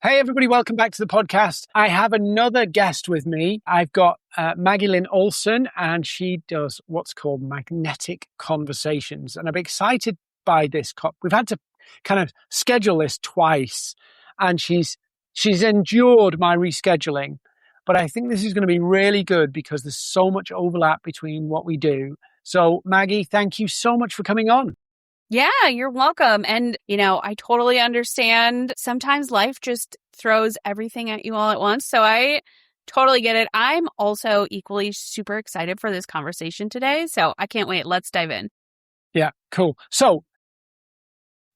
Hey, everybody, welcome back to the podcast. I have another guest with me. I've got Maggie Olson, and she does what's called magnetic conversations. And I'm excited by this. We've had to kind of schedule this twice, and she's endured my rescheduling. But I think this is going to be really good because there's so much overlap between what we do. So, Maggie, thank you so much for coming on. Yeah, you're welcome. And, I totally understand. Sometimes life just throws everything at you all at once. So I totally get it. I'm also equally super excited for this conversation today. So I can't wait. Let's dive in. Yeah, cool. So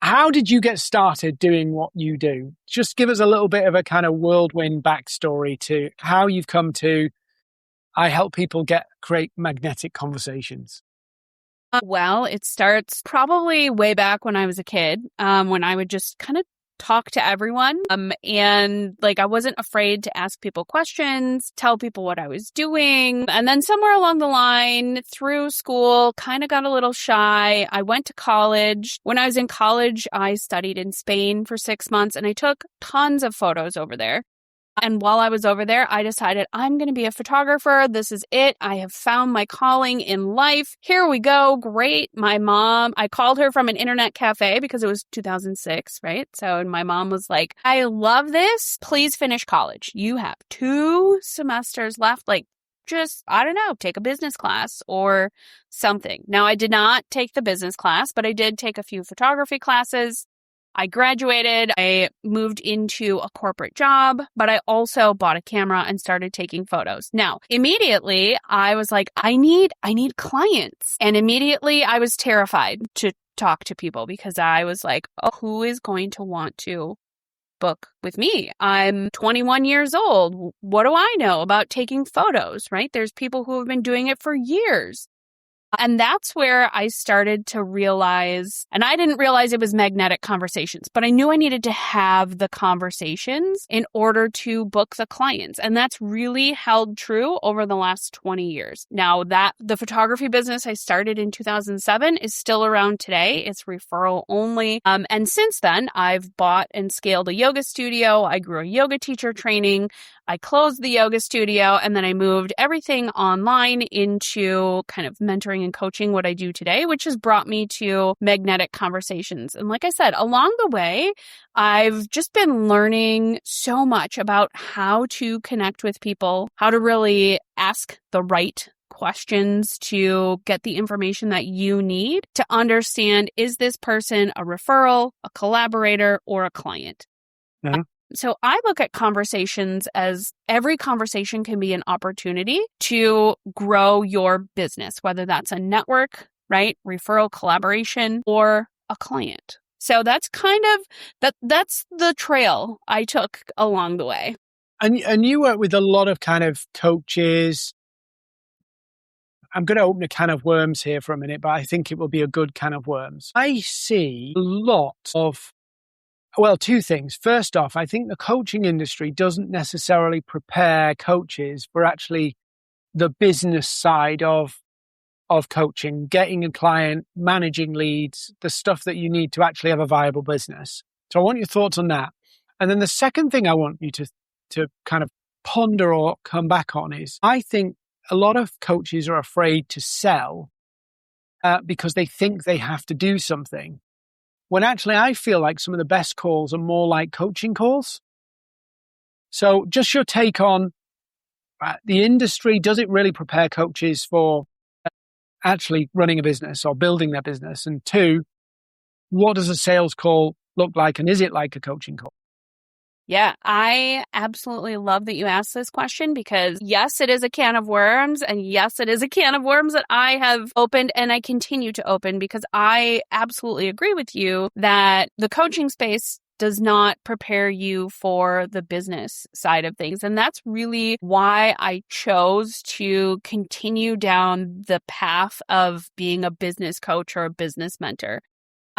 how did you get started doing what you do? Just give us a little bit of a kind of whirlwind backstory to how you've come to, I help people create magnetic conversations. Well, it starts probably way back when I was a kid, when I would just kind of talk to everyone. And I wasn't afraid to ask people questions, tell people what I was doing. And then somewhere along the line through school, kind of got a little shy. I went to college. When I was in college, I studied in Spain for 6 months and I took tons of photos over there. And while I was over there, I decided I'm going to be a photographer. This is it. I have found my calling in life. Here we go. Great. My mom, I called her from an internet cafe because it was 2006, right? So my mom was like, I love this. Please finish college. You have 2 semesters left. Just, I don't know, take a business class or something. Now, I did not take the business class, but I did take a few photography classes. I graduated, I moved into a corporate job, but I also bought a camera and started taking photos. Now, immediately I was like, I need clients. And immediately I was terrified to talk to people because I was like, oh, who is going to want to book with me? I'm 21 years old. What do I know about taking photos, right? There's people who have been doing it for years. And that's where I started to realize, and I didn't realize it was magnetic conversations, but I knew I needed to have the conversations in order to book the clients. And that's really held true over the last 20 years. Now that the photography business I started in 2007 is still around today. It's referral only. And since then, I've bought and scaled a yoga studio. I grew a yoga teacher training. I closed the yoga studio and then I moved everything online into kind of mentoring and coaching what I do today, which has brought me to magnetic conversations. And like I said, along the way, I've just been learning so much about how to connect with people, how to really ask the right questions to get the information that you need to understand, is this person a referral, a collaborator, or a client? Yeah. So I look at conversations as every conversation can be an opportunity to grow your business, whether that's a network, right? Referral, collaboration, or a client. So that's kind of, that's the trail I took along the way. And you work with a lot of kind of coaches. I'm going to open a can of worms here for a minute, but I think it will be a good can of worms. I see a lot of, well, 2 things. First off, I think the coaching industry doesn't necessarily prepare coaches for actually the business side of coaching, getting a client, managing leads, the stuff that you need to actually have a viable business. So I want your thoughts on that. And then the second thing I want you to kind of ponder or come back on is, I think a lot of coaches are afraid to sell because they think they have to do something. When actually I feel like some of the best calls are more like coaching calls. So just your take on the industry, does it really prepare coaches for actually running a business or building their business? And 2, what does a sales call look like, and is it like a coaching call? Yeah, I absolutely love that you asked this question because yes, it is a can of worms. And yes, it is a can of worms that I have opened and I continue to open because I absolutely agree with you that the coaching space does not prepare you for the business side of things. And that's really why I chose to continue down the path of being a business coach or a business mentor.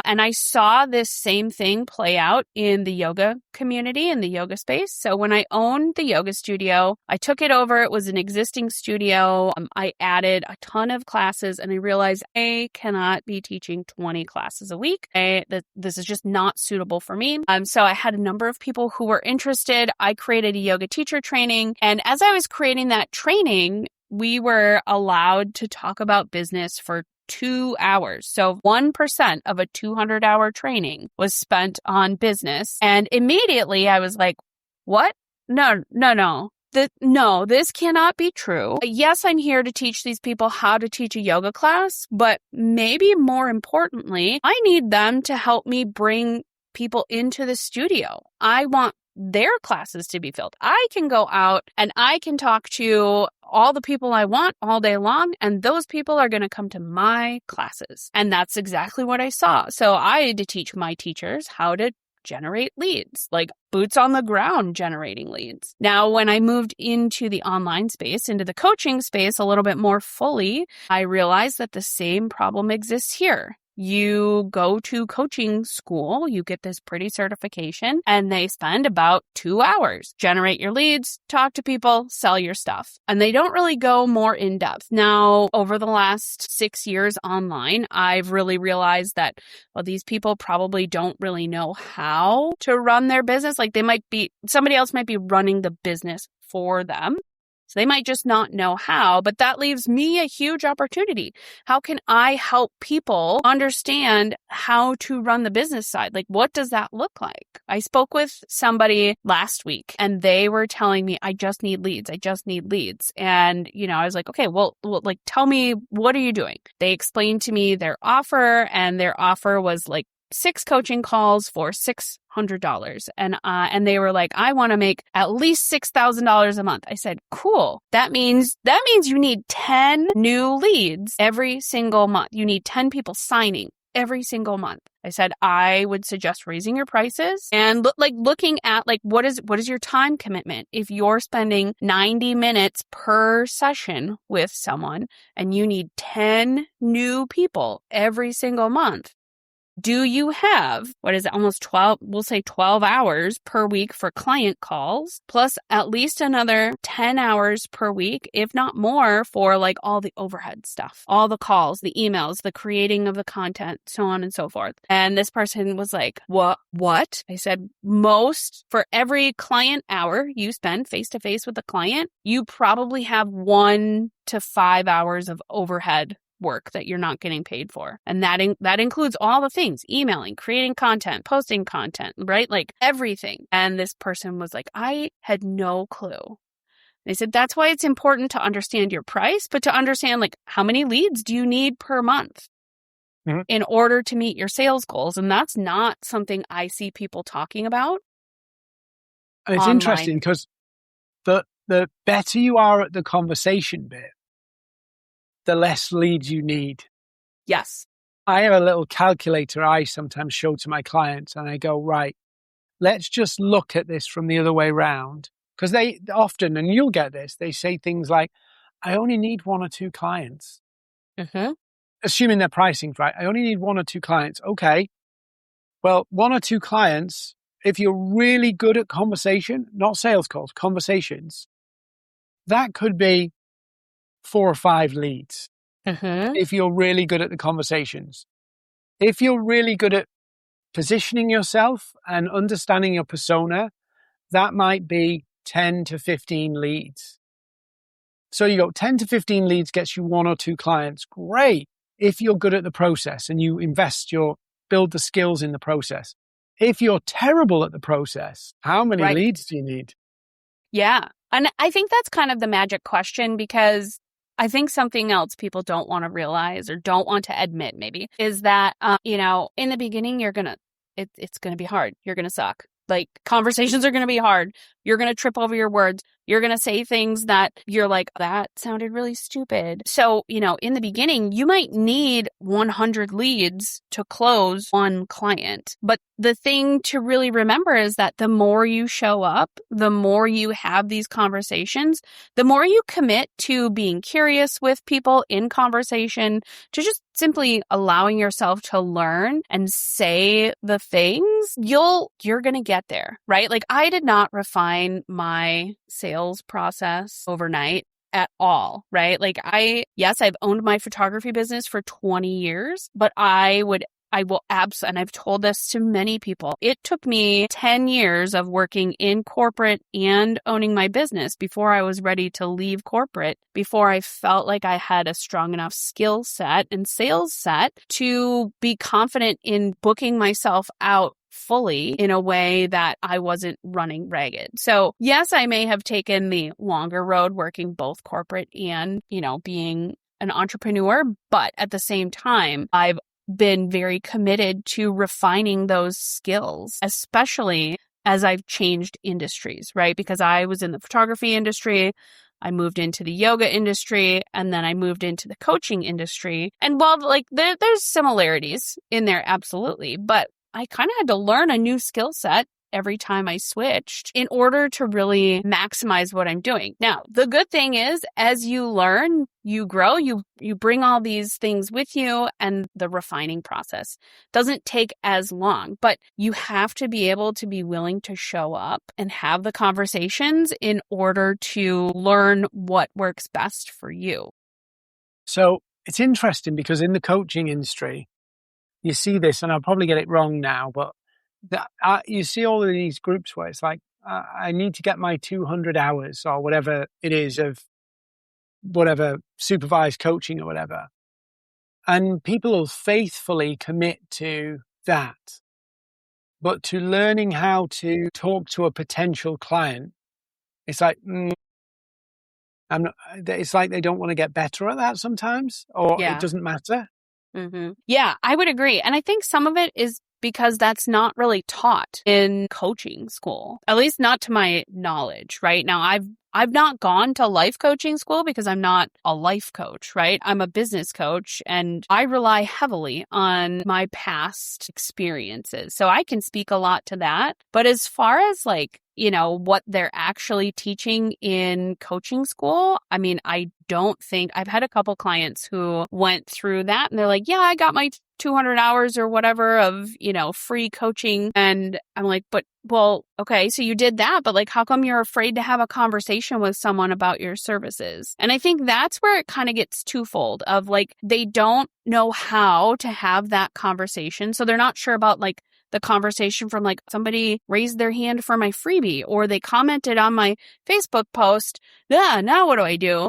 And I saw this same thing play out in the yoga community, in the yoga space. So when I owned the yoga studio, I took it over. It was an existing studio. I added a ton of classes and I realized I cannot be teaching 20 classes a week. This is just not suitable for me. So I had a number of people who were interested. I created a yoga teacher training. And as I was creating that training, we were allowed to talk about business for 2 hours. So 1% of a 200-hour training was spent on business. And immediately I was like, what? No. No, this cannot be true. Yes, I'm here to teach these people how to teach a yoga class, but maybe more importantly, I need them to help me bring people into the studio. I want their classes to be filled. I can go out and I can talk to all the people I want all day long, and those people are going to come to my classes. And that's exactly what I saw. So I had to teach my teachers how to generate leads, like boots on the ground generating leads. Now, when I moved into the online space, into the coaching space a little bit more fully, I realized that the same problem exists here. You go to coaching school, you get this pretty certification, and they spend about 2 hours. Generate your leads, talk to people, sell your stuff. And they don't really go more in depth. Now, over the last 6 years online, I've really realized that, well, these people probably don't really know how to run their business. Like somebody else might be running the business for them. So they might just not know how, but that leaves me a huge opportunity. How can I help people understand how to run the business side? Like, what does that look like? I spoke with somebody last week and they were telling me, I just need leads. And, I was like, okay, well, like, tell me, what are you doing? They explained to me their offer, and their offer was like 6 coaching calls for $600. And they were like, I want to make at least $6,000 a month. I said, cool. That means you need 10 new leads every single month. You need 10 people signing every single month. I said, I would suggest raising your prices and looking at what is your time commitment. If you're spending 90 minutes per session with someone and you need 10 new people every single month, do you have, almost 12, we'll say 12 hours per week for client calls, plus at least another 10 hours per week, if not more, for all the overhead stuff, all the calls, the emails, the creating of the content, so on and so forth. And this person was like, what? I said, for every client hour you spend face-to-face with a client, you probably have 1 to 5 hours of overhead work that you're not getting paid for. And that includes all the things: emailing, creating content, posting content, right? Like everything. And this person was like, I had no clue. They said, that's why it's important to understand your price, but to understand how many leads do you need per month in order to meet your sales goals. And that's not something I see people talking about. And it's interesting because the better you are at the conversation bit, the less leads you need. Yes. I have a little calculator I sometimes show to my clients, and I go, right, let's just look at this from the other way around. Because they often, and you'll get this, they say things like, I only need 1 or 2 clients. Assuming their pricing's right. I only need 1 or 2 clients. Okay. Well, 1 or 2 clients, if you're really good at conversation, not sales calls, conversations, that could be 4 or 5 leads. If you're really good at the conversations. If you're really good at positioning yourself and understanding your persona, that might be 10 to 15 leads. So you go 10 to 15 leads gets you 1 or 2 clients. Great. If you're good at the process and you build the skills in the process. If you're terrible at the process, how many leads do you need? Yeah. And I think that's kind of the magic question, because I think something else people don't want to realize or don't want to admit maybe is that, in the beginning, it's going to be hard. You're going to suck. Conversations are going to be hard. You're going to trip over your words. You're going to say things that you're like, that sounded really stupid. So, in the beginning, you might need 100 leads to close one client. But the thing to really remember is that the more you show up, the more you have these conversations, the more you commit to being curious with people in conversation, to just simply allowing yourself to learn and say the things, you're going to get there, right? Like, I did not refine my sales process overnight at all, right? Like, yes, I've owned my photography business for 20 years, but I will absolutely, and I've told this to many people, it took me 10 years of working in corporate and owning my business before I was ready to leave corporate, before I felt like I had a strong enough skill set and sales set to be confident in booking myself out fully in a way that I wasn't running ragged. So yes, I may have taken the longer road working both corporate and, being an entrepreneur, but at the same time, I've been very committed to refining those skills, especially as I've changed industries, right? Because I was in the photography industry, I moved into the yoga industry, and then I moved into the coaching industry. And while there's similarities in there, absolutely, but I kind of had to learn a new skill set every time I switched in order to really maximize what I'm doing. Now, the good thing is, as you learn, you grow, you bring all these things with you, and the refining process doesn't take as long, but you have to be able to be willing to show up and have the conversations in order to learn what works best for you. So it's interesting because in the coaching industry, you see this, and I'll probably get it wrong now, but you see all of these groups where it's like, I need to get my 200 hours or whatever it is of whatever supervised coaching or whatever. And people will faithfully commit to that. But to learning how to talk to a potential client, it's like, it's like they don't want to get better at that sometimes, or it doesn't matter. Mm-hmm. Yeah, I would agree. And I think some of it is because that's not really taught in coaching school, at least not to my knowledge, right? Now, I've not gone to life coaching school because I'm not a life coach, right? I'm a business coach, and I rely heavily on my past experiences. So I can speak a lot to that. But as far as what they're actually teaching in coaching school, I mean, I don't think I've had a couple clients who went through that and they're like, yeah, I got my 200 hours or whatever of, free coaching. And I'm like, well, okay, so you did that, but how come you're afraid to have a conversation with someone about your services? And I think that's where it kind of gets twofold of they don't know how to have that conversation. So they're not sure about the conversation from somebody raised their hand for my freebie, or they commented on my Facebook post. Yeah, now what do I do?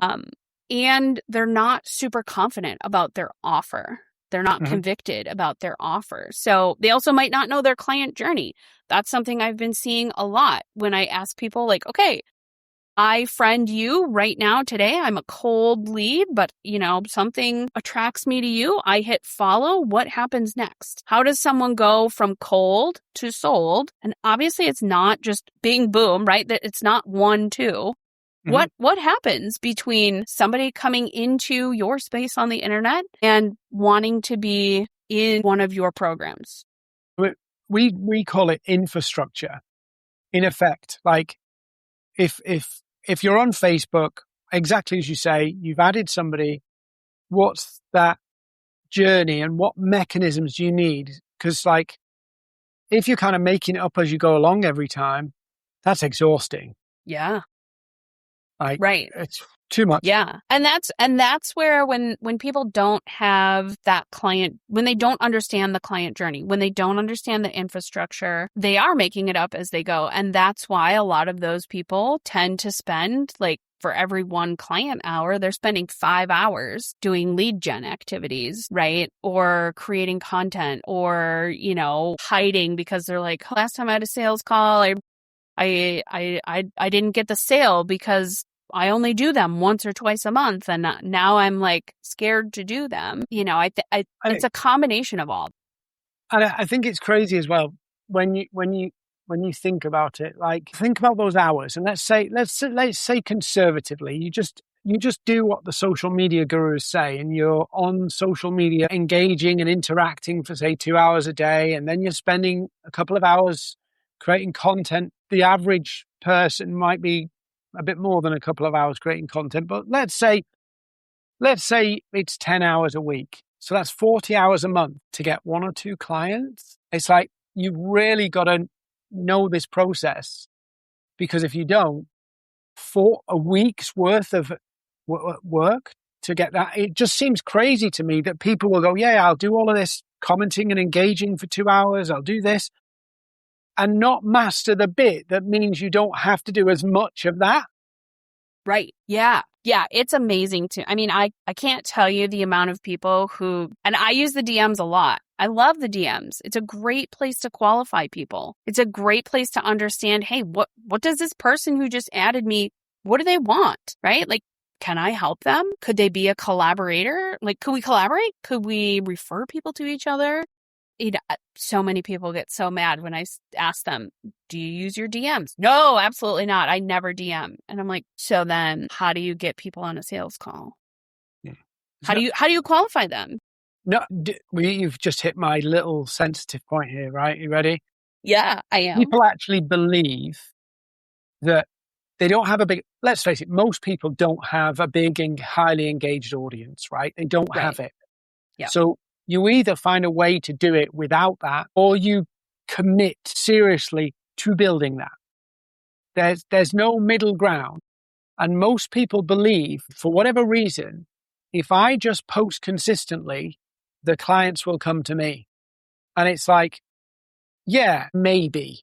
And they're not super confident about their offer. They're not convicted about their offer. So they also might not know their client journey. That's something I've been seeing a lot when I ask people okay, I friend you right now today. I'm a cold lead, but something attracts me to you. I hit follow. What happens next? How does someone go from cold to sold? And obviously it's not just bing boom, right? That it's not 1, 2. What happens between somebody coming into your space on the internet and wanting to be in one of your programs? We call it infrastructure. In effect, if you're on Facebook, exactly as you say, you've added somebody, what's that journey and what mechanisms do you need? Because if you're kind of making it up as you go along every time, that's exhausting. Yeah. Right. It's too much. Yeah. And that's where when people don't have that client, when they don't understand the client journey, when they don't understand the infrastructure, they are making it up as they go. And that's why a lot of those people tend to spend for every 1 client hour, they're spending 5 hours doing lead gen activities, right? Or creating content, or, hiding because they're last time I had a sales call, I didn't get the sale because I only do them once or twice a month, and now I'm scared to do them. It's a combination of all. And I think it's crazy as well when when you think about it. Like, think about those hours, and let's say conservatively, you just do what the social media gurus say, and you're on social media engaging and interacting for say 2 hours a day, and then you're spending a couple of hours creating content. The average person might be a bit more than a couple of hours creating content, but let's say it's 10 hours a week. So that's 40 hours a month to get 1 or 2 clients. It's like, you've really got to know this process, because if you don't, for a week's worth of work to get that, it just seems crazy to me that people will go, yeah, I'll do all of this commenting and engaging for 2 hours. I'll do this, and not master the bit that means you don't have to do as much of that. Right. Yeah. Yeah. It's amazing I mean, I can't tell you the amount of people who, and I use the DMs a lot. I love the DMs. It's a great place to qualify people. It's a great place to understand, hey, what does this person who just added me, what do they want? Right? Like, can I help them? Could they be a collaborator? Like, could we collaborate? Could we refer people to each other? So many people get so mad when I ask them, do you use your DMs? No, absolutely not. I never DM. And I'm like, so then how do you get people on a sales call? Yeah. How do you qualify them? No, you've just hit my little sensitive point here, right? You ready? Yeah, I am. People actually believe that they don't have a big, let's face it, most people don't have a big and highly engaged audience, right? They don't have it. Yeah. So you either find a way to do it without that, or you commit seriously to building that. There's no middle ground. And most people believe, for whatever reason, if I just post consistently, the clients will come to me. And it's like, yeah, maybe.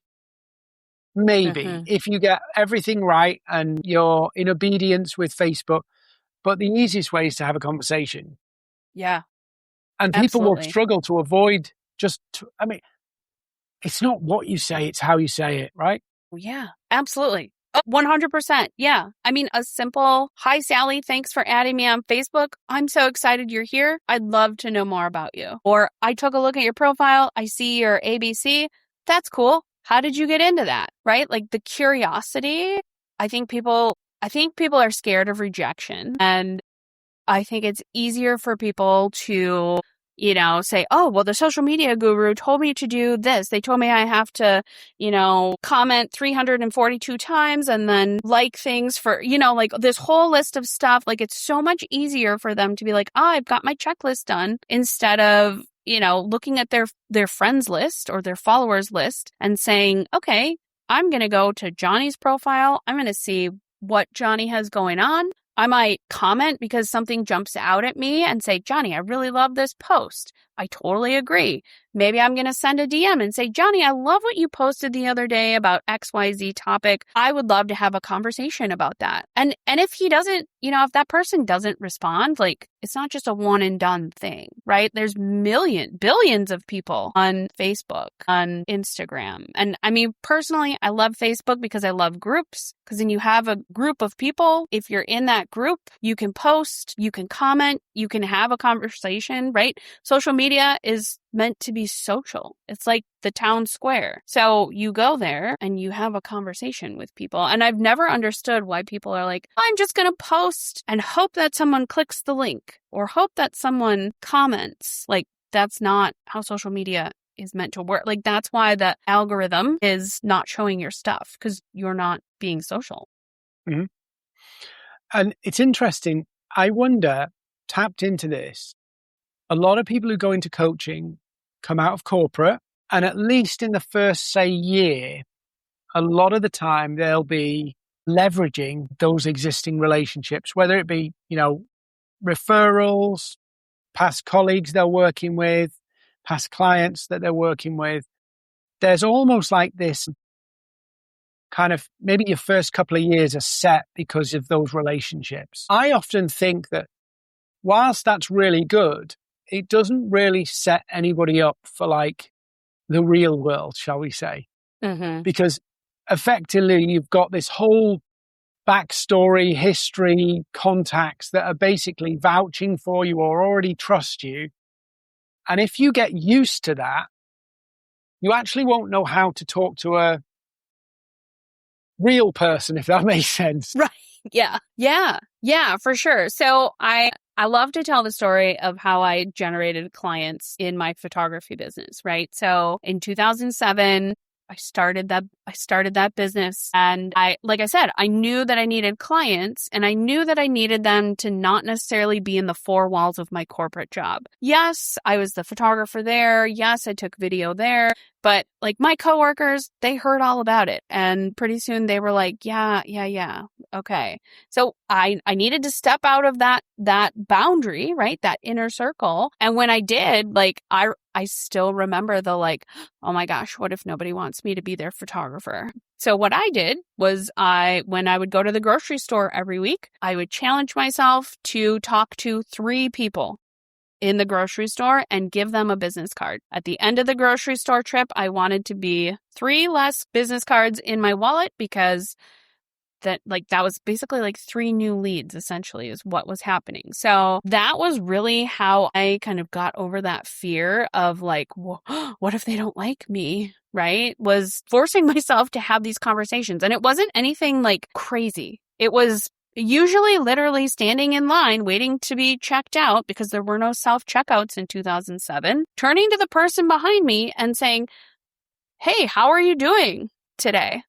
If you get everything right and you're in obedience with Facebook. But the easiest way is to have a conversation. Yeah. And people will struggle to avoid it's not what you say, it's how you say it, right? Yeah, absolutely. 100%. Yeah. I mean, a simple, hi, Sally, thanks for adding me on Facebook. I'm so excited you're here. I'd love to know more about you. Or I took a look at your profile. I see your ABC. That's cool. How did you get into that? Right? Like, the curiosity. I think people are scared of rejection. And I think it's easier for people to, say, oh, well, the social media guru told me to do this. They told me I have to, comment 342 times and then like things for, like this whole list of stuff. Like, it's so much easier for them to be like, oh, I've got my checklist done, instead of, looking at their friends list or their followers list and saying, okay, I'm going to go to Johnny's profile. I'm going to see what Johnny has going on. I might comment because something jumps out at me and say, Johnny, I really love this post. I totally agree. Maybe I'm going to send a DM and say, Johnny, I love what you posted the other day about XYZ topic. I would love to have a conversation about that. And if he doesn't, if that person doesn't respond, like, it's not just a one and done thing, right? There's billions of people on Facebook, on Instagram. And I mean, personally, I love Facebook because I love groups, because then you have a group of people. If you're in that group, you can post, you can comment, you can have a conversation, right? Social media is meant to be social. It's like the town square. So you go there and you have a conversation with people. And I've never understood why people are like, I'm just going to post and hope that someone clicks the link or hope that someone comments. Like, that's not how social media is meant to work. Like, that's why the algorithm is not showing your stuff, because you're not being social. Mm-hmm. And it's interesting. I wonder, tapped into this, a lot of people who go into coaching come out of corporate, and at least in the first, say, year, a lot of the time they'll be leveraging those existing relationships, whether it be, referrals, past colleagues they're working with, past clients that they're working with. There's almost like this kind of, maybe your first couple of years are set because of those relationships. I often think that whilst that's really good, it doesn't really set anybody up for like the real world, shall we say? Mm-hmm. Because effectively you've got this whole backstory, history, contacts that are basically vouching for you or already trust you. And if you get used to that, you actually won't know how to talk to a real person, if that makes sense. Right. Yeah. Yeah. Yeah, for sure. So I love to tell the story of how I generated clients in my photography business, right? So in 2007, I started that business, and like I said, I knew that I needed clients, and I knew that I needed them to not necessarily be in the four walls of my corporate job. Yes, I was the photographer there. Yes, I took video there. But like my coworkers, they heard all about it. And pretty soon they were like, yeah. Okay. So I needed to step out of that boundary, right? That inner circle. And when I did, like I still remember the like, oh my gosh, what if nobody wants me to be their photographer? So what I did was when I would go to the grocery store every week, I would challenge myself to talk to 3 people in the grocery store and give them a business card. At the end of the grocery store trip, I wanted to be 3 less business cards in my wallet, because that was basically like 3 new leads, essentially, is what was happening. So that was really how I kind of got over that fear of like, what if they don't like me? Right? Was forcing myself to have these conversations. And it wasn't anything like crazy. It was usually literally standing in line waiting to be checked out, because there were no self-checkouts in 2007, turning to the person behind me and saying, hey, how are you doing today?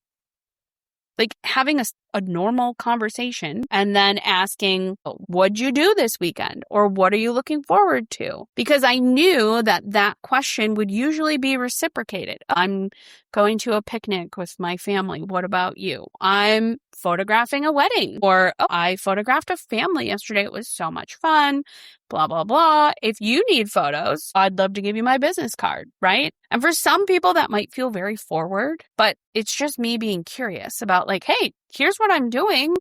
Like having a normal conversation, and then asking, what'd you do this weekend? Or what are you looking forward to? Because I knew that question would usually be reciprocated. I'm going to a picnic with my family. What about you? I'm photographing a wedding, or I photographed a family yesterday. It was so much fun, blah, blah, blah. If you need photos, I'd love to give you my business card, right? And for some people that might feel very forward, but it's just me being curious about like, hey, here's what I'm doing.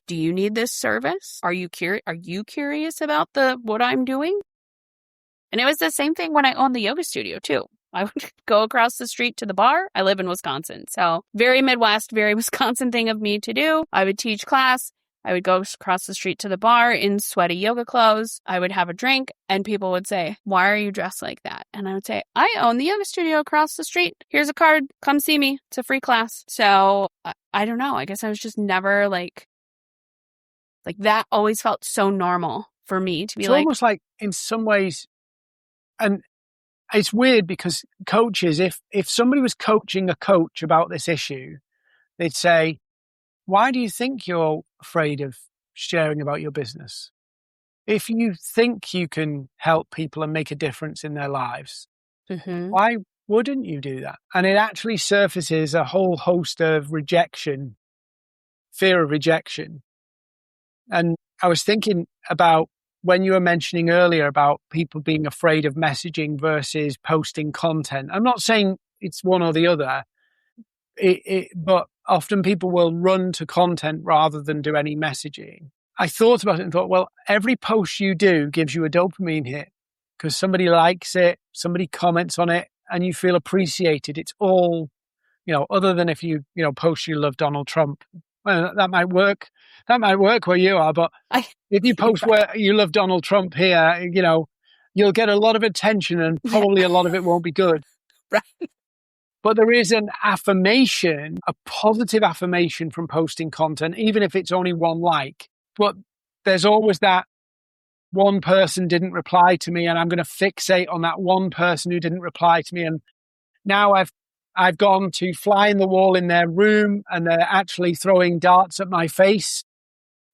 Do you need this service? Are you curious about what I'm doing? And it was the same thing when I owned the yoga studio too. I would go across the street to the bar. I live in Wisconsin, so very Midwest, very Wisconsin thing of me to do. I would teach class. I would go across the street to the bar in sweaty yoga clothes. I would have a drink, and people would say, why are you dressed like that? And I would say, I own the yoga studio across the street. Here's a card. Come see me. It's a free class. So I don't know. I guess I was just never like that always felt so normal for me to be it's almost like in some ways, and it's weird because coaches, if somebody was coaching a coach about this issue, they'd say, why do you think you're afraid of sharing about your business? If you think you can help people and make a difference in their lives, why wouldn't you do that? And it actually surfaces a whole host of rejection, fear of rejection. And I was thinking about when you were mentioning earlier about people being afraid of messaging versus posting content. I'm not saying it's one or the other, but often people will run to content rather than do any messaging. I thought about it and thought, well, every post you do gives you a dopamine hit because somebody likes it, somebody comments on it, and you feel appreciated. It's all, other than if you post you love Donald Trump. Well, that might work. That might work where you are, but if you post where you love Donald Trump here, you'll get a lot of attention and probably a lot of it won't be good. Right. But there is an affirmation, a positive affirmation from posting content, even if it's only one like. But there's always that one person didn't reply to me, and I'm going to fixate on that one person who didn't reply to me. And now I've gone to fly in the wall in their room, and they're actually throwing darts at my face.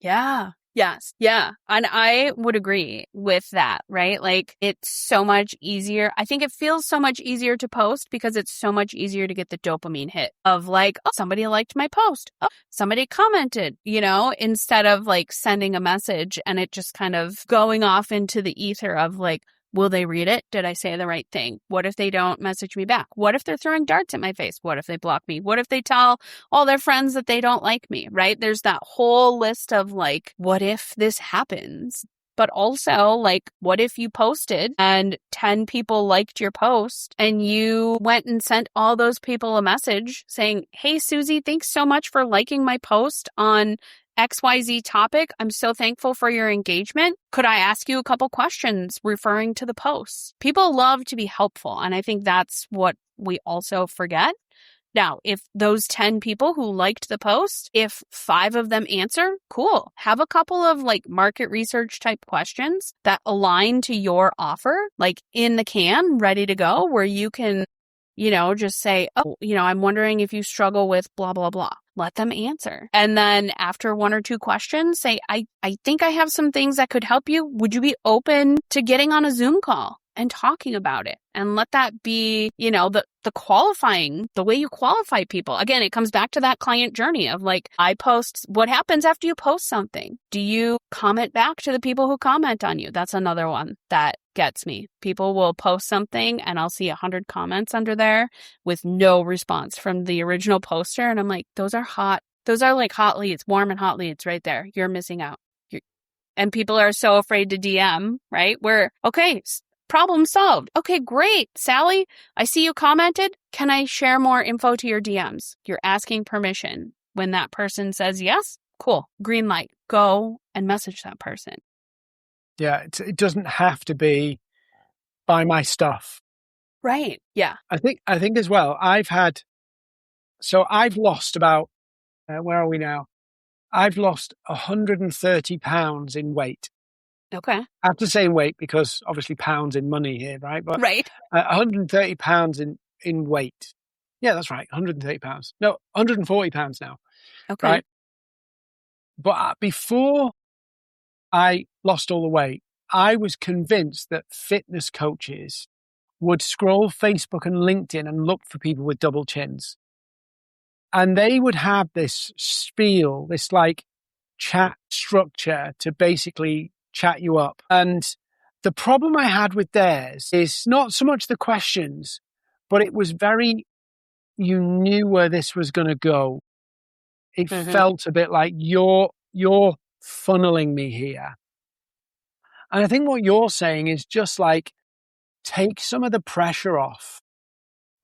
Yeah. Yes. Yeah. And I would agree with that, right? Like it's so much easier. I think it feels so much easier to post because it's so much easier to get the dopamine hit of like, oh, somebody liked my post. Oh, somebody commented, instead of like sending a message and it just kind of going off into the ether of like, will they read it? Did I say the right thing? What if they don't message me back? What if they're throwing darts at my face? What if they block me? What if they tell all their friends that they don't like me, right? There's that whole list of like, what if this happens? But also like, what if you posted and 10 people liked your post and you went and sent all those people a message saying, hey, Susie, thanks so much for liking my post on XYZ topic. I'm so thankful for your engagement. Could I ask you a couple questions referring to the posts? People love to be helpful. And I think that's what we also forget Now, if those 10 people who liked the post, if 5 of them answer, cool. Have a couple of like market research type questions that align to your offer, like in the can, ready to go, where you can, just say, oh, I'm wondering if you struggle with blah, blah, blah. Let them answer. And then after 1 or 2 questions, say, I think I have some things that could help you. Would you be open to getting on a Zoom call and talking about it? And let that be, the qualifying, the way you qualify people. Again, it comes back to that client journey of like, I post, what happens after you post something? Do you comment back to the people who comment on you? That's another one that gets me. People will post something and I'll see 100 comments under there with no response from the original poster. And I'm like, those are hot. Those are like hot leads, warm and hot leads right there. You're missing out. And people are so afraid to DM, right? Okay, problem solved. Okay, great. Sally, I see you commented. Can I share more info to your DMs? You're asking permission. When that person says yes, cool. Green light. Go and message that person. Yeah, it doesn't have to be buy my stuff. Right. Yeah. I think as well, I've lost about, where are we now? I've lost 130 pounds in weight. Okay. I have to say weight because obviously pounds in money here, right? But right. 130 pounds in weight. Yeah, that's right. 130 pounds. No, 140 pounds now. Okay. Right. But before I lost all the weight, I was convinced that fitness coaches would scroll Facebook and LinkedIn and look for people with double chins. And they would have this spiel, this like chat structure to basically chat you up. And the problem I had with theirs is not so much the questions, but it was you knew where this was going to go. It felt a bit like you're funneling me here. And I think what you're saying is just like, take some of the pressure off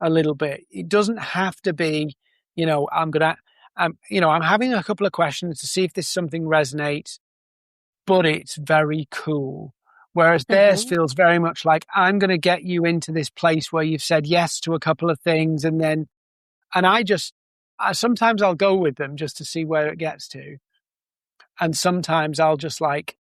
a little bit. It doesn't have to be, I'm having a couple of questions to see if this something resonates, but it's very cool. Whereas theirs feels very much like, I'm going to get you into this place where you've said yes to a couple of things. And sometimes I'll go with them just to see where it gets to. And sometimes I'll just like,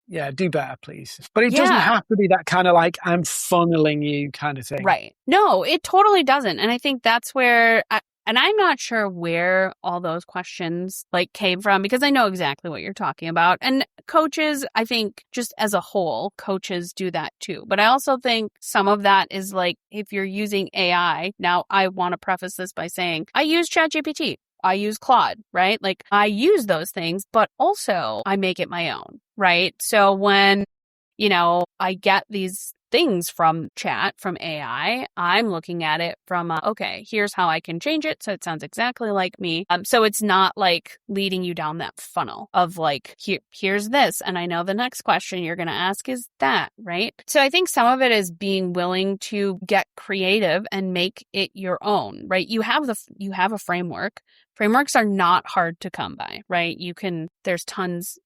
yeah, do better, please. But it doesn't have to be that kind of like, I'm funneling you kind of thing. Right. No, it totally doesn't. And I think that's where, and I'm not sure where all those questions like came from, because I know exactly what you're talking about. And coaches, I think just as a whole, coaches do that too. But I also think some of that is like, if you're using AI, now I want to preface this by saying, I use ChatGPT. I use Claude, right? Like I use those things, but also I make it my own, right? So when, I get these things from chat, from AI, I'm looking at it from, okay, here's how I can change it so it sounds exactly like me. So it's not like leading you down that funnel of like, here's this. And I know the next question you're going to ask is that, right? So I think some of it is being willing to get creative and make it your own, right? You have a framework. Frameworks are not hard to come by, right? There's tons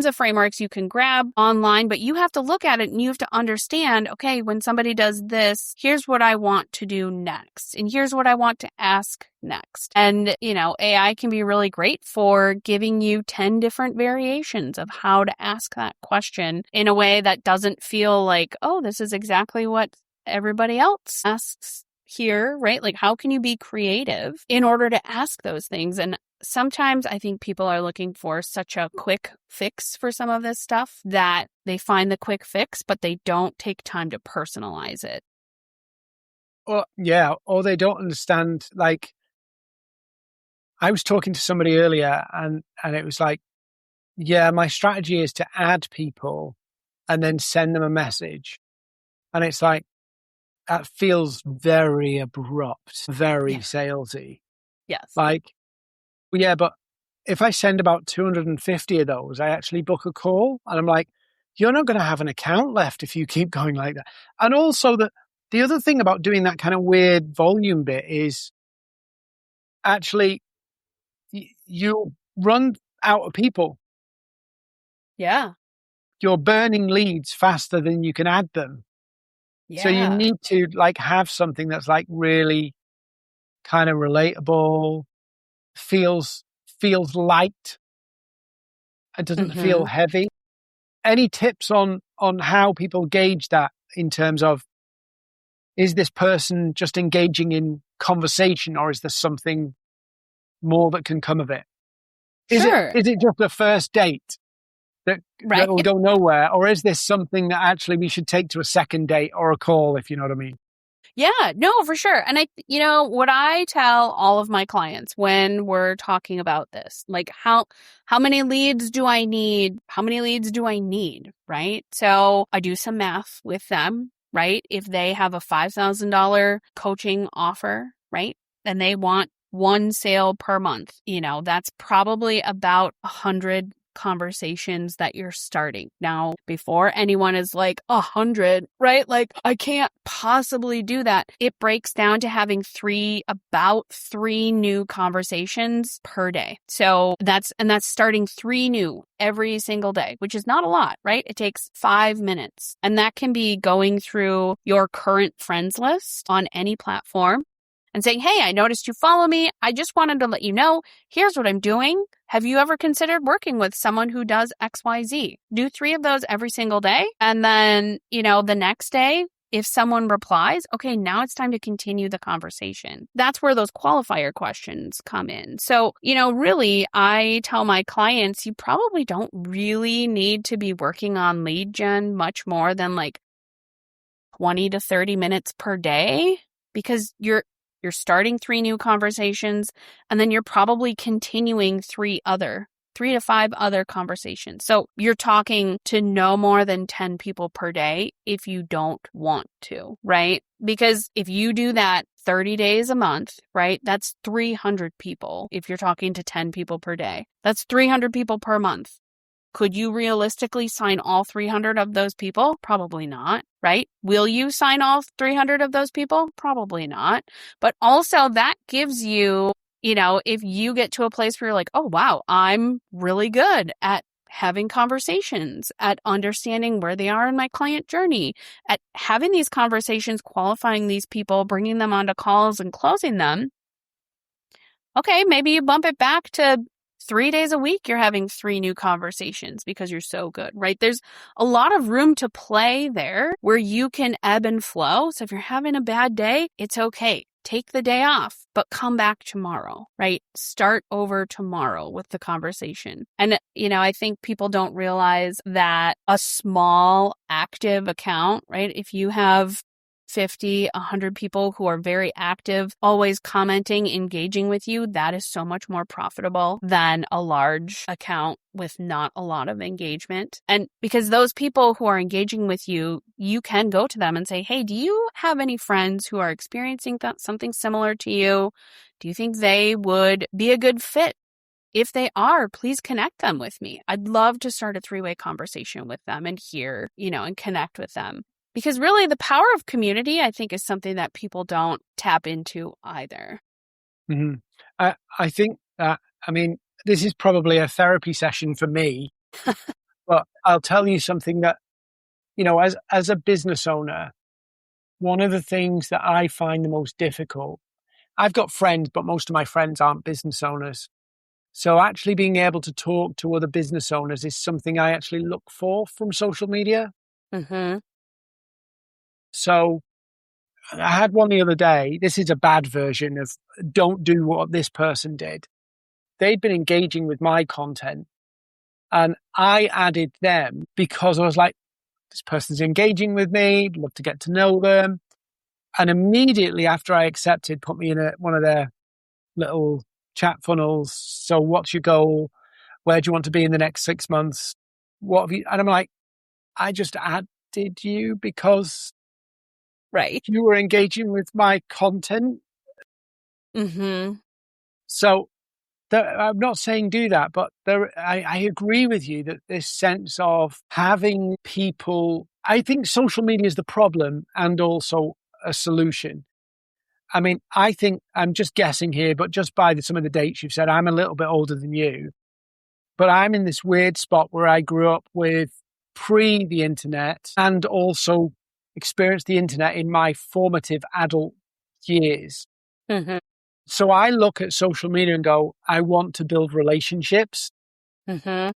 of frameworks you can grab online, but you have to look at it and you have to understand, okay, when somebody does this, here's what I want to do next. And here's what I want to ask next. And, AI can be really great for giving you 10 different variations of how to ask that question in a way that doesn't feel like, oh, this is exactly what everybody else asks here, right? Like, how can you be creative in order to ask those things? And sometimes I think people are looking for such a quick fix for some of this stuff that they find the quick fix, but they don't take time to personalize it. Or they don't understand. Like, I was talking to somebody earlier and it was like, yeah, my strategy is to add people and then send them a message. And it's like, that feels very abrupt, very salesy. Yes. Like, yeah, but if I send about 250 of those, I actually book a call. And I'm like, you're not going to have an account left if you keep going like that. And also the other thing about doing that kind of weird volume bit is actually you run out of people. Yeah. You're burning leads faster than you can add them. Yeah. So you need to like have something that's like really kind of relatable, feels light. It doesn't feel heavy. Any tips on how people gauge that in terms of, is this person just engaging in conversation, or is there something more that can come of it? Sure. Is it just a first date that will go nowhere, or is this something that actually we should take to a second date or a call, if you know what I mean? Yeah, no, for sure. And what I tell all of my clients when we're talking about this, like how many leads do I need? How many leads do I need? Right. So I do some math with them, right? If they have a $5,000 coaching offer, right? And they want one sale per month, that's probably about 100 conversations that you're starting. Now, before anyone is like 100, right? Like, I can't possibly do that. It breaks down to having about three new conversations per day. So that's starting 3 new every single day, which is not a lot, right? It takes 5 minutes. And that can be going through your current friends list on any platform and saying, hey, I noticed you follow me. I just wanted to let you know, here's what I'm doing. Have you ever considered working with someone who does XYZ? Do 3 of those every single day. And then, the next day, if someone replies, okay, now it's time to continue the conversation. That's where those qualifier questions come in. So, really, I tell my clients, you probably don't really need to be working on lead gen much more than like 20 to 30 minutes per day, because you're starting 3 new conversations, and then you're probably continuing 3 to 5 other conversations. So you're talking to no more than 10 people per day if you don't want to, right? Because if you do that 30 days a month, right, that's 300 people. If you're talking to 10 people per day, that's 300 people per month. Could you realistically sign all 300 of those people? Probably not, right? Will you sign all 300 of those people? Probably not. But also that gives you, if you get to a place where you're like, oh, wow, I'm really good at having conversations, at understanding where they are in my client journey, at having these conversations, qualifying these people, bringing them onto calls and closing them. Okay, maybe you bump it back to 3 days a week, you're having 3 new conversations because you're so good, right? There's a lot of room to play there where you can ebb and flow. So if you're having a bad day, it's okay. Take the day off, but come back tomorrow, right? Start over tomorrow with the conversation. And, I think people don't realize that a small active account, right? If you have 50, 100 people who are very active, always commenting, engaging with you, that is so much more profitable than a large account with not a lot of engagement. And because those people who are engaging with you, you can go to them and say, hey, do you have any friends who are experiencing something similar to you? Do you think they would be a good fit? If they are, please connect them with me. I'd love to start a 3-way conversation with them and hear, and connect with them. Because really the power of community, I think, is something that people don't tap into either. Mm-hmm. I think that, this is probably a therapy session for me, but I'll tell you something that, as a business owner, one of the things that I find the most difficult, I've got friends, but most of my friends aren't business owners. So actually being able to talk to other business owners is something I actually look for from social media. Mm-hmm. So I had one the other day. This is a bad version of don't do what this person did. They'd been engaging with my content and I added them because I was like, this person's engaging with me. I'd love to get to know them. And immediately after I accepted, put me in one of their little chat funnels. So what's your goal? Where do you want to be in the next 6 months? What have you? And I'm like, I just added you because right, you were engaging with my content. Mm-hmm. So I'm not saying do that, but I agree with you that this sense of having people, I think social media is the problem and also a solution. I think I'm just guessing here, but just by some of the dates you've said, I'm a little bit older than you, but I'm in this weird spot where I grew up with pre the internet and also experienced the internet in my formative adult years. Mm-hmm. So I look at social media and go, I want to build relationships. Mm-hmm.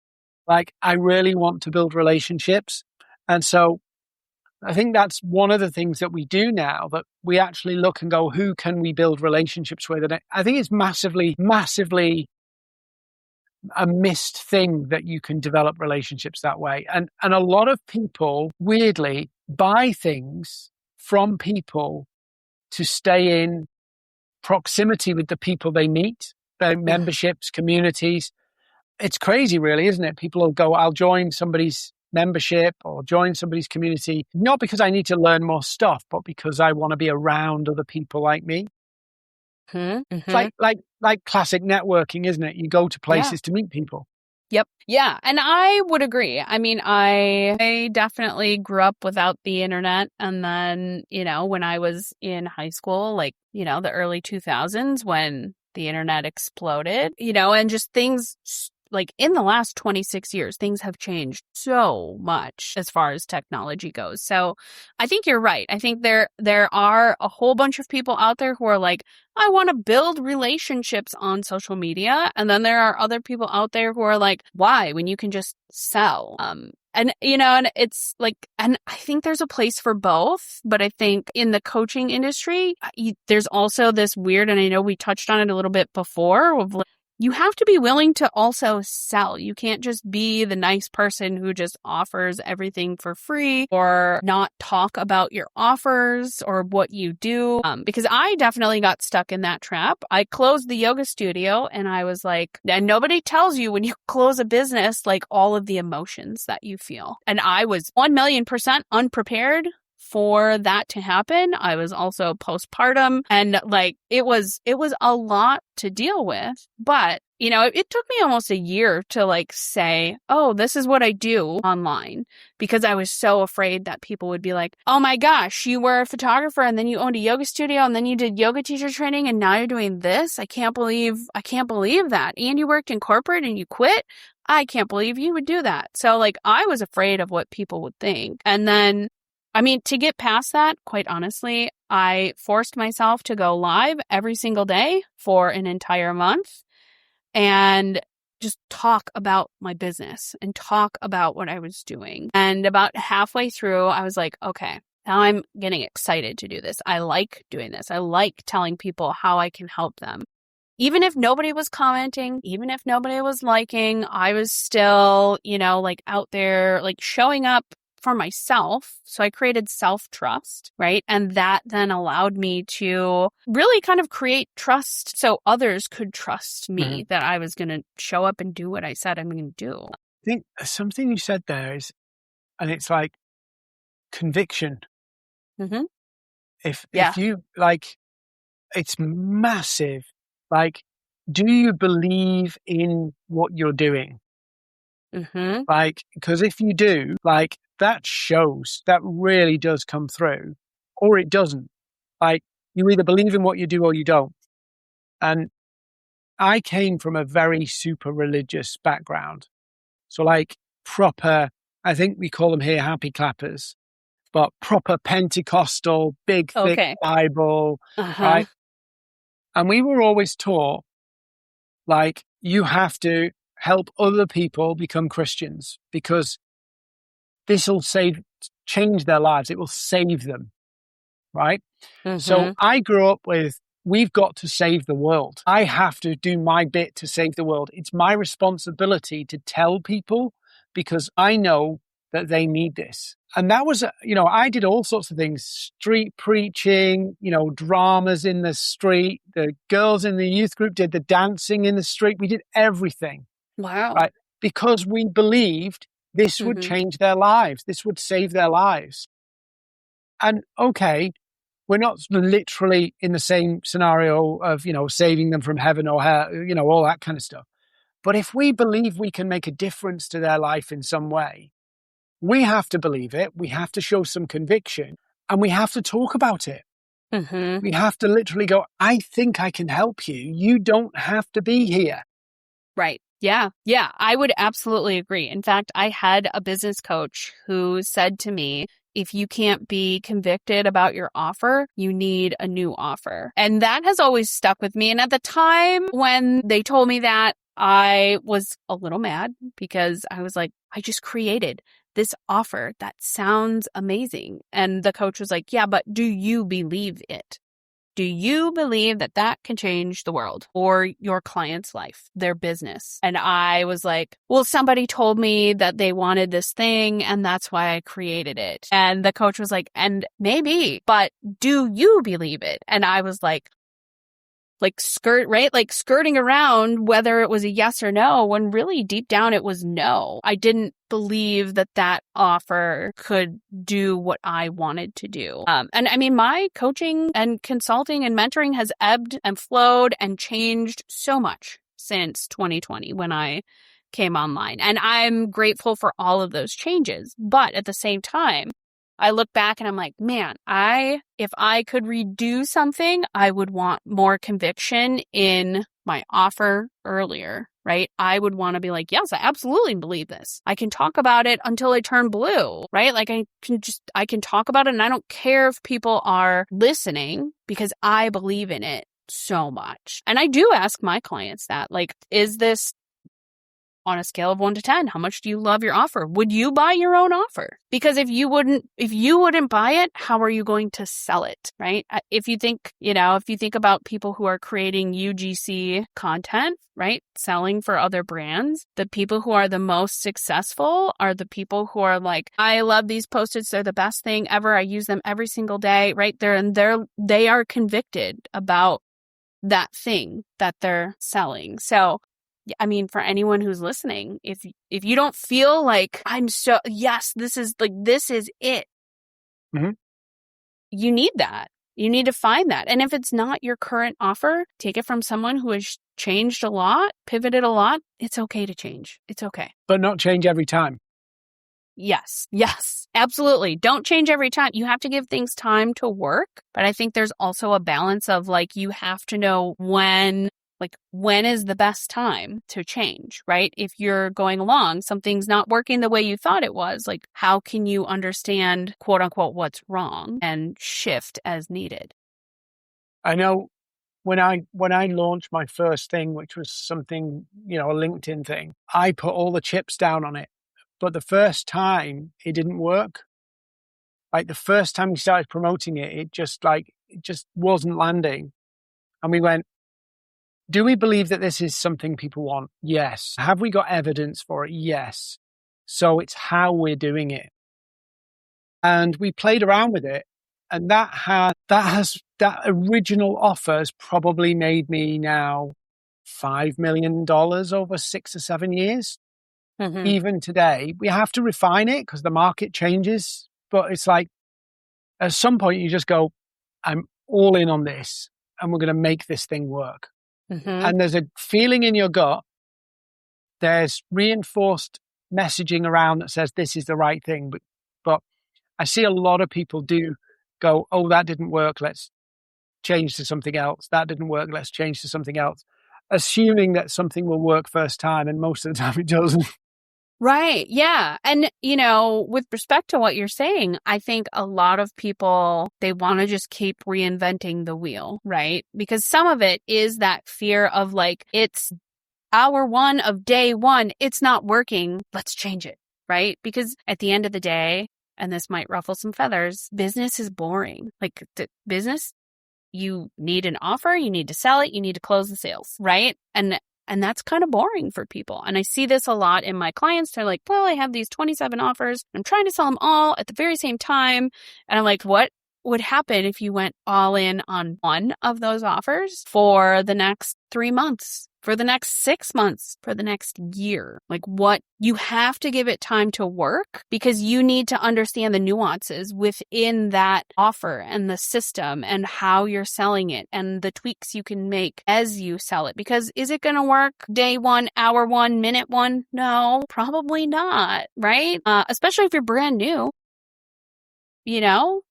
Like, I really want to build relationships. And so I think that's one of the things that we do now, that we actually look and go, who can we build relationships with? And I think it's massively, massively a missed thing that you can develop relationships that way. And a lot of people, weirdly, buy things from people to stay in proximity with the people they meet, their memberships, communities. It's crazy, really, isn't it? People will go, I'll join somebody's membership or join somebody's community, not because I need to learn more stuff, but because I want to be around other people like me. Mm-hmm. It's like classic networking, isn't it? You go to places to meet people. Yep. Yeah. And I would agree. I mean, I definitely grew up without the internet. And then, when I was in high school, like, the early 2000s when the internet exploded, and just things like in the last 26 years, things have changed so much as far as technology goes. So I think you're right. I think there are a whole bunch of people out there who are like, I want to build relationships on social media. And then there are other people out there who are like, why, when you can just sell? And it's like, and I think there's a place for both, but I think in the coaching industry, there's also this weird, and I know we touched on it a little bit before, of like, you have to be willing to also sell. You can't just be the nice person who just offers everything for free or not talk about your offers or what you do. Because I definitely got stuck in that trap. I closed the yoga studio and I was like, and nobody tells you when you close a business, like all of the emotions that you feel. And I was 1,000,000% unprepared for that to happen. I was also postpartum and like it was a lot to deal with, but it took me almost a year to like say, oh, this is what I do online, because I was so afraid that people would be like, oh my gosh, you were a photographer and then you owned a yoga studio and then you did yoga teacher training and now you're doing this. I can't believe that. And you worked in corporate and you quit. I can't believe you would do that. So like I was afraid of what people would think. And then to get past that, quite honestly, I forced myself to go live every single day for an entire month and just talk about my business and talk about what I was doing. And about halfway through, I was like, okay, now I'm getting excited to do this. I like doing this. I like telling people how I can help them. Even if nobody was commenting, even if nobody was liking, I was still, like out there, like showing up for myself. So I created self-trust, right? And that then allowed me to really kind of create trust so others could trust me that I was going to show up and do what I said I'm going to do. I think something you said there is, and it's like conviction. Mm-hmm. If you like, it's massive. Like, do you believe in what you're doing? Mm-hmm. Like, because if you do, like, that shows, that really does come through, or it doesn't. Like, you either believe in what you do or you don't. And I came from a very super religious background. So like proper, I think we call them here happy clappers, but proper Pentecostal, big, thick Bible, right? And we were always taught, like, you have to help other people become Christians because this will change their lives. It will save them, right? So I grew up with, we've got to save the world. I have to do my bit to save the world. It's my responsibility to tell people because I know that they need this. And that was, I did all sorts of things, street preaching, dramas in the street. The girls in the youth group did the dancing in the street. We did everything. Wow. Right? Because we believed this would change their lives. This would save their lives. And okay, we're not literally in the same scenario of, saving them from heaven or hell, all that kind of stuff. But if we believe we can make a difference to their life in some way, we have to believe it. We have to show some conviction and we have to talk about it. We have to literally go, I think I can help you. You don't have to be here. Right. Yeah. Yeah. I would absolutely agree. In fact, I had a business coach who said to me, if you can't be convicted about your offer, you need a new offer. And that has always stuck with me. And at the time when they told me that, I was a little mad because I was like, I just created this offer that sounds amazing. And the coach was like, yeah, but do you believe it? Do you believe that that can change the world or your client's life, their business? And I was like, well, somebody told me that they wanted this thing and that's why I created it. And the coach was like, and maybe, but do you believe it? And I was like skirting around whether it was a yes or no, when really deep down it was no. I didn't believe that that offer could do what I wanted to do. And I mean, my coaching and consulting and mentoring has ebbed and flowed and changed so much since 2020 when I came online. And I'm grateful for all of those changes. But at the same time, I look back and I'm like, man, if I could redo something, I would want more conviction in my offer earlier, right? I would want to be like, yes, I absolutely believe this. I can talk about it until I turn blue, right? Like I can talk about it and I don't care if people are listening because I believe in it so much. And I do ask my clients that, like, is this on a scale of 1 to 10, how much do you love your offer? Would you buy your own offer? Because if you wouldn't buy it, how are you going to sell it, right? If you think about people who are creating UGC content, right? Selling for other brands, the people who are the most successful are the people who are like, I love these Post-its. They're the best thing ever. I use them every single day, right? They are convicted about that thing that they're selling. So I mean, for anyone who's listening, if you don't feel like this is it, Mm-hmm. you need that. You need to find that. And if it's not your current offer, take it from someone who has changed a lot, pivoted a lot. It's okay to change. It's okay. But not change every time. Yes, absolutely. Don't change every time. You have to give things time to work. But I think there's also a balance of like, you have to know when is the best time to change, right? If you're going along, something's not working the way you thought it was, like how can you understand, quote unquote, what's wrong and shift as needed? I know when I launched my first thing, which was something, a LinkedIn thing, I put all the chips down on it. But the first time it didn't work. Like the first time we started promoting it, it just wasn't landing. And we went, do we believe that this is something people want? Yes. Have we got evidence for it? Yes. So it's how we're doing it. And we played around with it. And that original offer has probably made me now $5 million over 6 or 7 years. Mm-hmm. Even today, we have to refine it because the market changes. But it's like, at some point you just go, I'm all in on this and we're going to make this thing work. Mm-hmm. And there's a feeling in your gut. There's reinforced messaging around that says this is the right thing. But I see a lot of people do go, oh, that didn't work. Let's change to something else. That didn't work. Let's change to something else. Assuming that something will work first time. And most of the time it doesn't. Right. Yeah. And, with respect to what you're saying, I think a lot of people, they want to just keep reinventing the wheel, right? Because some of it is that fear of like, it's hour one of day one. It's not working. Let's change it, right? Because at the end of the day, and this might ruffle some feathers, business is boring. Like business, you need an offer, you need to sell it, you need to close the sales, right? And that's kind of boring for people. And I see this a lot in my clients. They're like, well, I have these 27 offers. I'm trying to sell them all at the very same time. And I'm like, what would happen if you went all in on one of those offers for the next 3 months, for the next 6 months, for the next year? Like what you have to give it time to work because you need to understand the nuances within that offer and the system and how you're selling it and the tweaks you can make as you sell it. Because is it going to work day one, hour one, minute one? No, probably not, right? Especially if you're brand new.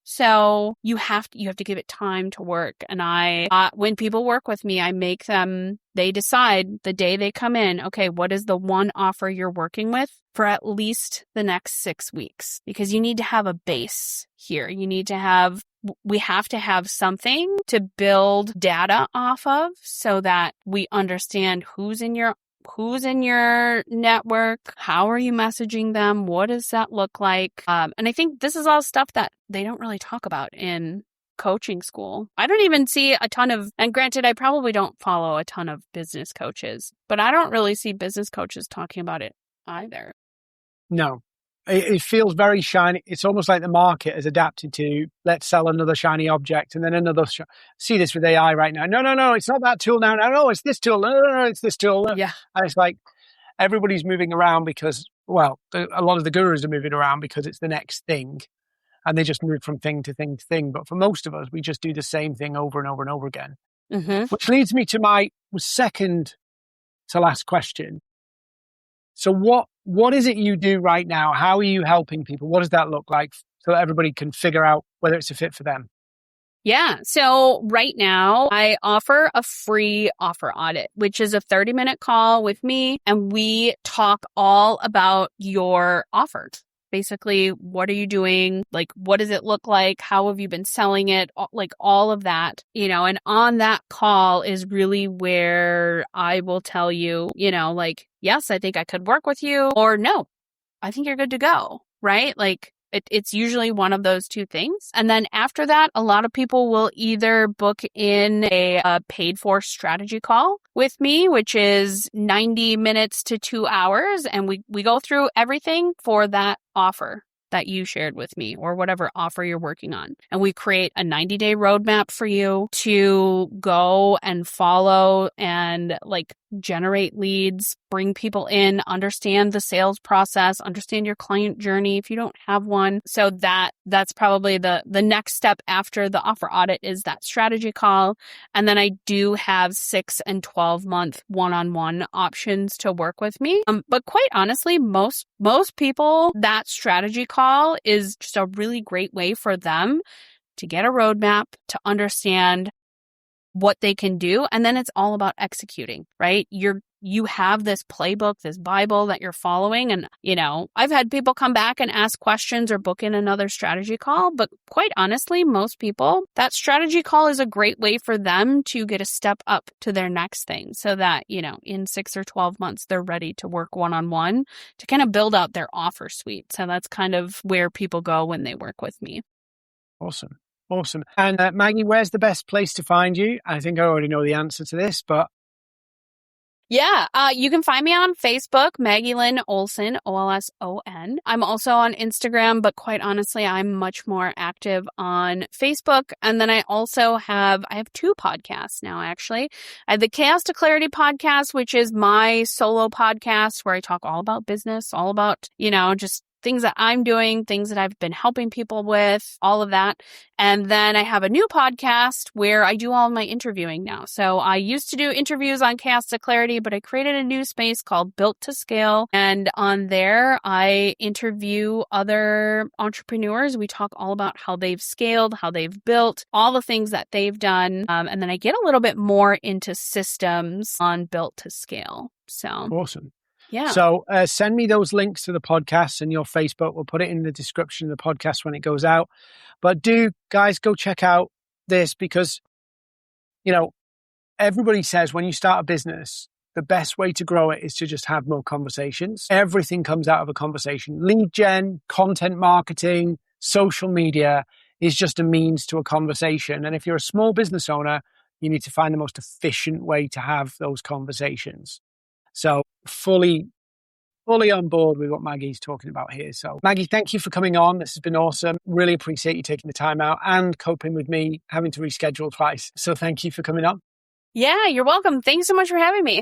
So you have to give it time to work. And when people work with me, I make them, they decide the day they come in, okay, what is the one offer you're working with for at least the next 6 weeks? Because you need to have a base here. We have to have something to build data off of so that we understand who's in your network, how are you messaging them, what does that look like? And I think this is all stuff that they don't really talk about in coaching school. I don't even see a ton of, and granted, I probably don't follow a ton of business coaches, but I don't really see business coaches talking about it either. No. It feels very shiny. It's almost like the market has adapted to, let's sell another shiny object and then another. See this with AI right now. No, it's not that tool now. No, it's this tool. No, it's this tool. Yeah. And it's like everybody's moving around because, well, a lot of the gurus are moving around because it's the next thing. And they just move from thing to thing to thing. But for most of us, we just do the same thing over and over and over again. Mm-hmm. Which leads me to my second to last question. So what is it you do right now? How are you helping people? What does that look like so that everybody can figure out whether it's a fit for them? Yeah. So right now I offer a free offer audit, which is a 30-minute call with me. And we talk all about your offers. Basically, what are you doing? Like, what does it look like? How have you been selling it? Like all of that, and on that call is really where I will tell you, like, yes, I think I could work with you, or no, I think you're good to go, right? Like, it's usually one of those two things. And then after that, a lot of people will either book in a paid for strategy call with me, which is 90 minutes to 2 hours. And we go through everything for that offer that you shared with me or whatever offer you're working on. And we create a 90-day roadmap for you to go and follow and like generate leads, bring people in, understand the sales process, understand your client journey if you don't have one. So that's probably the next step after the offer audit is that strategy call. And then I do have 6 and 12 month one-on-one options to work with me. But quite honestly, most people, that strategy call is just a really great way for them to get a roadmap, to understand what they can do. And then it's all about executing, right? You have this playbook, this Bible that you're following. And, I've had people come back and ask questions or book in another strategy call. But quite honestly, most people, that strategy call is a great way for them to get a step up to their next thing so that, in 6 or 12 months, they're ready to work one-on-one to kind of build out their offer suite. So that's kind of where people go when they work with me. Awesome. And Maggie, where's the best place to find you? I think I already know the answer to this, but... Yeah, you can find me on Facebook, Maggie Lynn Olson, Olson. I'm also on Instagram, but quite honestly, I'm much more active on Facebook. And then I have 2 podcasts now, actually. I have the Chaos to Clarity podcast, which is my solo podcast where I talk all about business, all about, just things that I'm doing, things that I've been helping people with, all of that. And then I have a new podcast where I do all of my interviewing now. So I used to do interviews on Chaos to Clarity, but I created a new space called Built to Scale. And on there, I interview other entrepreneurs. We talk all about how they've scaled, how they've built, all the things that they've done. And then I get a little bit more into systems on Built to Scale. So awesome. Yeah. So send me those links to the podcast and your Facebook. We'll put it in the description of the podcast when it goes out. But do, guys, go check out this because, everybody says when you start a business, the best way to grow it is to just have more conversations. Everything comes out of a conversation. Lead gen, content marketing, social media is just a means to a conversation. And if you're a small business owner, you need to find the most efficient way to have those conversations. So fully on board with what Maggie's talking about here. So Maggie, thank you for coming on. This has been awesome. Really appreciate you taking the time out and coping with me having to reschedule twice. So thank you for coming on. Yeah, you're welcome. Thanks so much for having me.